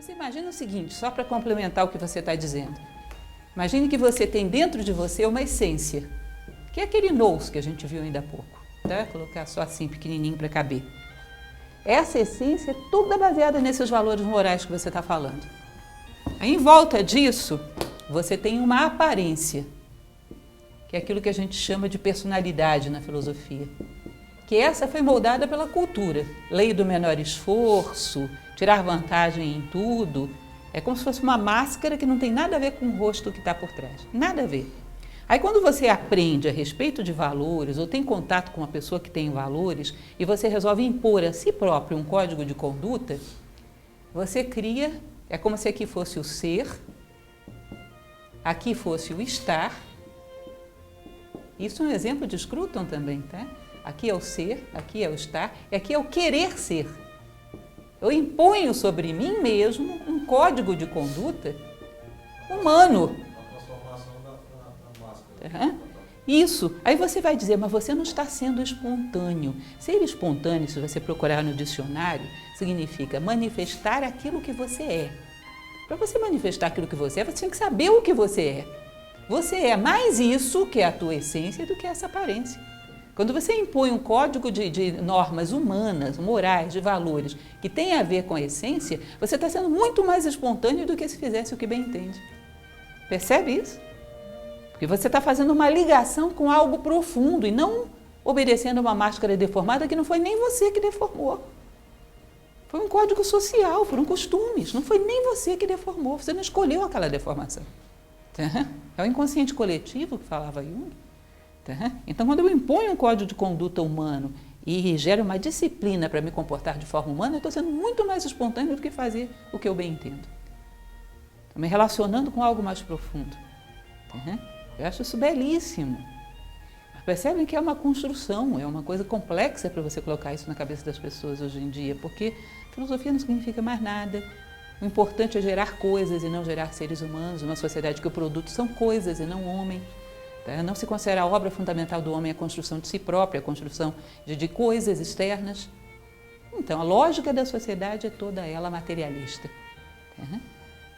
Você imagina o seguinte, só para complementar o que você está dizendo. Imagine que você tem dentro de você uma essência, que é aquele nous que a gente viu ainda há pouco. Tá? Colocar só assim pequenininho para caber. Essa essência é toda baseada nesses valores morais que você está falando. Aí, em volta disso, você tem uma aparência, que é aquilo que a gente chama de personalidade na filosofia. Que essa foi moldada pela cultura. Lei do menor esforço, tirar vantagem em tudo. É como se fosse uma máscara que não tem nada a ver com o rosto que está por trás. Nada a ver. Aí quando você aprende a respeito de valores ou tem contato com uma pessoa que tem valores e você resolve impor a si próprio um código de conduta, você cria, é como se aqui fosse o ser, aqui fosse o estar. Isso é um exemplo de Scruton também, tá? Aqui é o ser, aqui é o estar, e aqui é o querer ser. Eu imponho sobre mim mesmo um código de conduta humano. A transformação da máscara. Uhum. Isso. Aí você vai dizer, mas você não está sendo espontâneo. Ser espontâneo, se você procurar no dicionário, significa manifestar aquilo que você é. Para você manifestar aquilo que você é, você tem que saber o que você é. Você é mais isso que é a tua essência do que essa aparência. Quando você impõe um código de normas humanas, morais, de valores, que tem a ver com a essência, você está sendo muito mais espontâneo do que se fizesse o que bem entende. Percebe isso? Porque você está fazendo uma ligação com algo profundo e não obedecendo uma máscara deformada que não foi nem você que deformou. Foi um código social, foram costumes, não foi nem você que deformou, você não escolheu aquela deformação. É o inconsciente coletivo que falava Jung. Então, quando eu imponho um código de conduta humano e gero uma disciplina para me comportar de forma humana, eu estou sendo muito mais espontâneo do que fazer o que eu bem entendo. Estou me relacionando com algo mais profundo. Eu acho isso belíssimo. Mas percebem que é uma construção, é uma coisa complexa para você colocar isso na cabeça das pessoas hoje em dia, porque filosofia não significa mais nada. O importante é gerar coisas e não gerar seres humanos, uma sociedade que o produto são coisas e não homem. Não se considera a obra fundamental do homem a construção de si próprio, a construção de coisas externas. Então, a lógica da sociedade é toda ela materialista.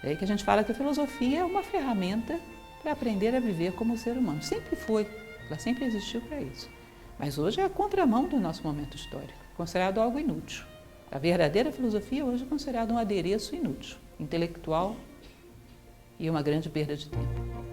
É aí que a gente fala que a filosofia é uma ferramenta para aprender a viver como ser humano. Sempre foi, ela sempre existiu para isso. Mas hoje é a contramão do nosso momento histórico, considerado algo inútil. A verdadeira filosofia hoje é considerada um adereço inútil, intelectual e uma grande perda de tempo.